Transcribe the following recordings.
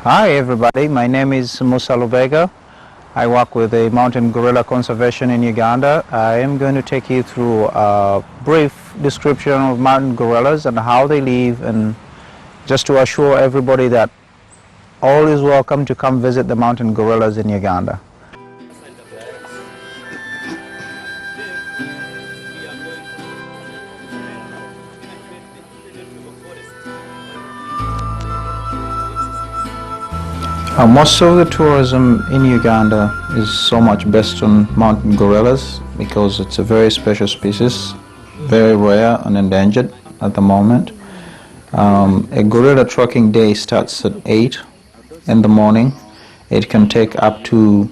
Hi everybody, my name is Musa Lubega. I work with the Mountain Gorilla Conservation in Uganda. I am going to take you through a brief description of mountain gorillas and how they live, and just to assure everybody that all is welcome to come visit the mountain gorillas in Uganda. Most of the tourism in Uganda is so much based on mountain gorillas because it's a very special species, very rare and endangered at the moment. A gorilla trekking day starts at 8 in the morning. It can take up to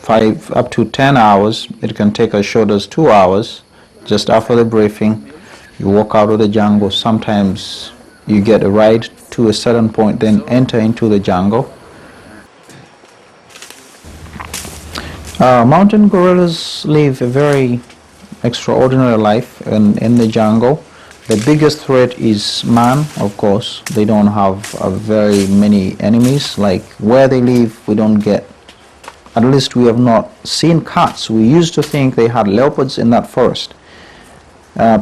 10 hours. It can take as short as 2 hours. Just after the briefing, you walk out of the jungle. Sometimes you get a ride to a certain point, then enter into the jungle. Mountain gorillas live a very extraordinary life in the jungle. The biggest threat is man, of course. They don't have very many enemies. Like where they live, we don't get, at least we have not seen cats. We used to think they had leopards in that forest.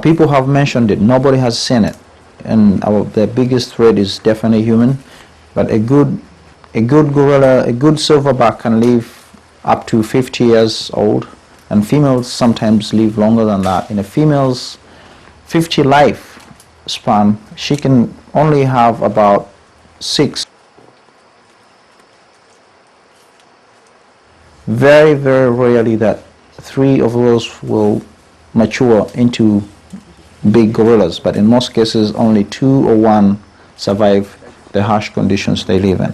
People have mentioned it, nobody has seen it. And the biggest threat is definitely human. But a good gorilla, a good silverback can live up to 50 years old, and females sometimes live longer than that. In a female's 50 life span, she can only have about 6. Very, very rarely that 3 of those will mature into big gorillas, but in most cases only 2 or 1 survive the harsh conditions they live in.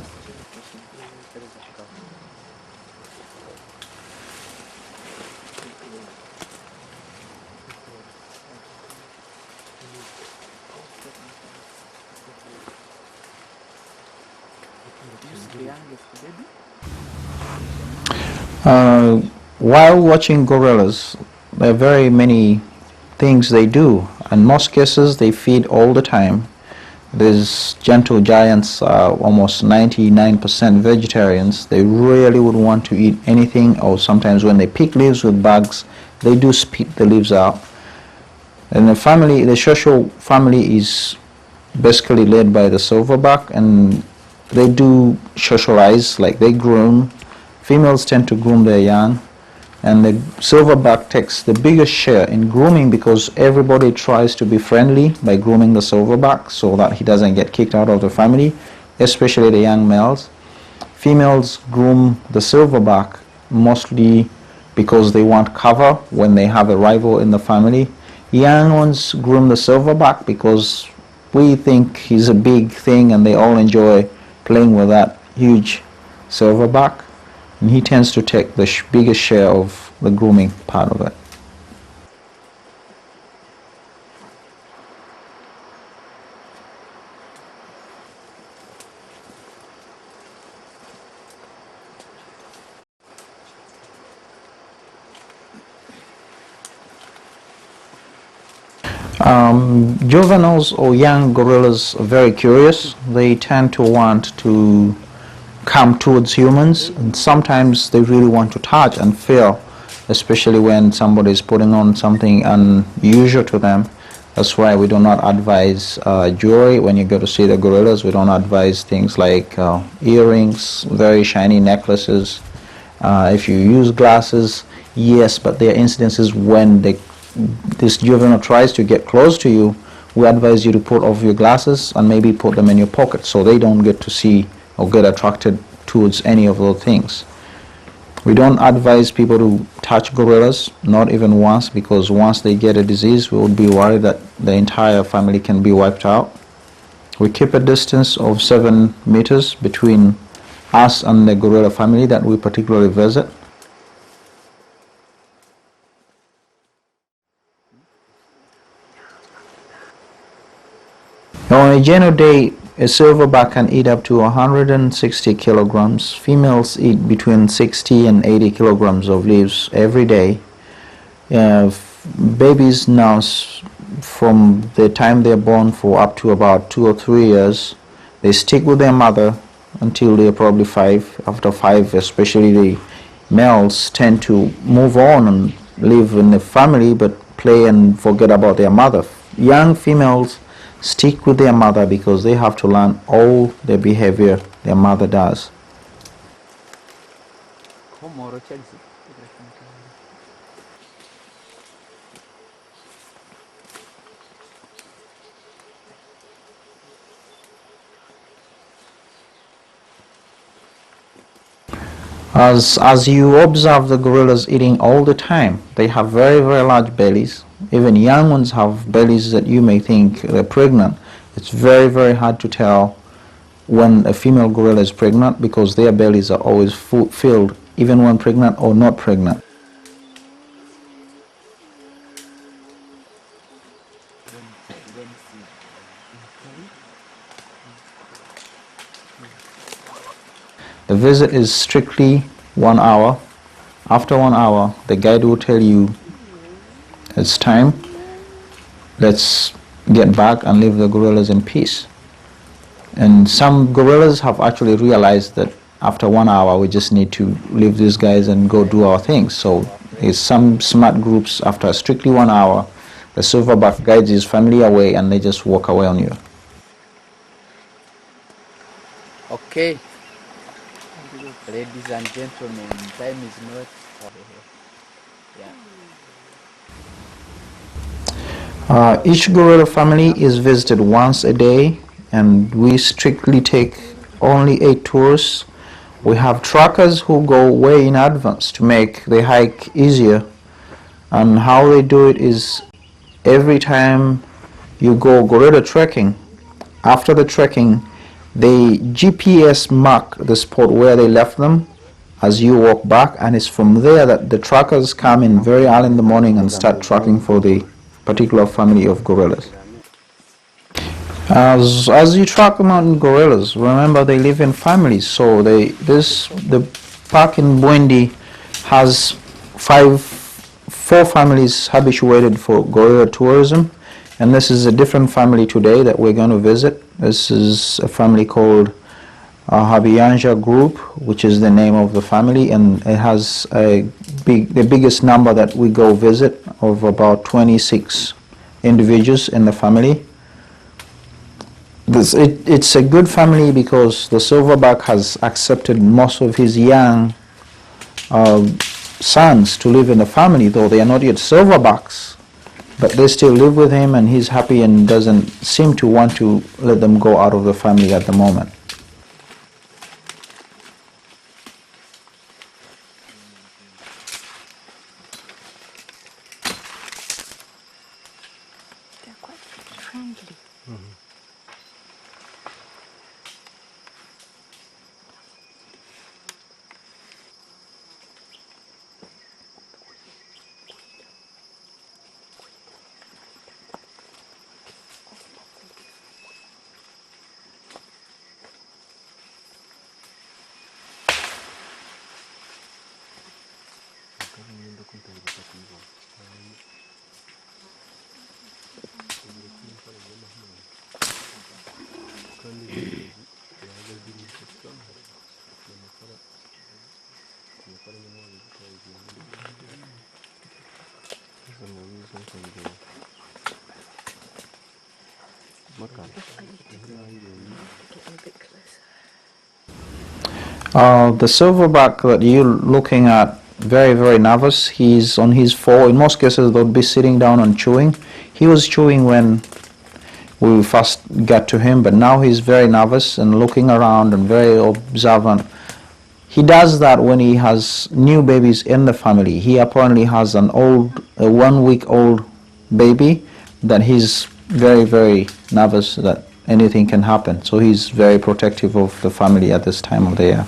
While watching gorillas, there are very many things they do. In most cases, they feed all the time. These gentle giants are almost 99% vegetarians. They really would want to eat anything, or sometimes when they pick leaves with bugs, they do spit the leaves out. And the social family is basically led by the silverback, and they do socialize, like they groom. Females tend to groom their young, and the silverback takes the biggest share in grooming because everybody tries to be friendly by grooming the silverback so that he doesn't get kicked out of the family, especially the young males. Females groom the silverback mostly because they want cover when they have a rival in the family. Young ones groom the silverback because we think he's a big thing and they all enjoy playing with that huge silverback. And he tends to take the biggest share of the grooming part of it. Juveniles or young gorillas are very curious. They tend to want to come towards humans, and sometimes they really want to touch and feel, especially when somebody is putting on something unusual to them. That's why we do not advise jewelry when you go to see the gorillas. We don't advise things like earrings, very shiny necklaces. If you use glasses, yes, but there are incidences when this juvenile tries to get close to you. We advise you to put off your glasses and maybe put them in your pocket so they don't get to see or get attracted towards any of those things. We don't advise people to touch gorillas, not even once, because once they get a disease, we would be worried that the entire family can be wiped out. We keep a distance of 7 meters between us and the gorilla family that we particularly visit. Now, on a general day, a silverback can eat up to 160 kilograms. Females eat between 60 and 80 kilograms of leaves every day. Babies now, from the time they're born for up to about 2 or 3 years, they stick with their mother until they're probably 5. After 5, especially the males tend to move on and live in the family but play and forget about their mother. Young females stick with their mother because they have to learn all the behavior their mother does. As you observe the gorillas eating all the time, they have very, very large bellies. Even young ones have bellies that you may think they're pregnant. It's very, very hard to tell when a female gorilla is pregnant because their bellies are always filled, even when pregnant or not pregnant. The visit is strictly 1 hour. After 1 hour, the guide will tell you it's time. Let's get back and leave the gorillas in peace. And some gorillas have actually realized that after 1 hour, we just need to leave these guys and go do our things. So there's some smart groups after strictly 1 hour, the silverback guides his family away and they just walk away on you. Okay, ladies and gentlemen, time is not. Each gorilla family is visited once a day, and we strictly take only 8 tours. We have trackers who go way in advance to make the hike easier, and how they do it is every time you go gorilla trekking, after the trekking, they GPS mark the spot where they left them as you walk back, and it's from there that the trackers come in very early in the morning and start tracking for the particular family of gorillas. As you track mountain gorillas, remember they live in families. So the park in Bwendi has 4 families habituated for gorilla tourism, and this is a different family today that we're going to visit. This is a family called Habiyanja Group, which is the name of the family, and it has the biggest number that we go visit of about 26 individuals in the family. It's a good family because the silverback has accepted most of his young sons to live in the family, though they are not yet silverbacks, but they still live with him and he's happy and doesn't seem to want to let them go out of the family at the moment. They're quite friendly. The silverback that you're looking at, very, very nervous. He's on his fore. In most cases, they'll be sitting down and chewing. He was chewing when we first got to him, but now he's very nervous and looking around and very observant. He does that when he has new babies in the family. He apparently has a 1-week-old baby that he's very, very nervous that anything can happen. So he's very protective of the family at this time of the year.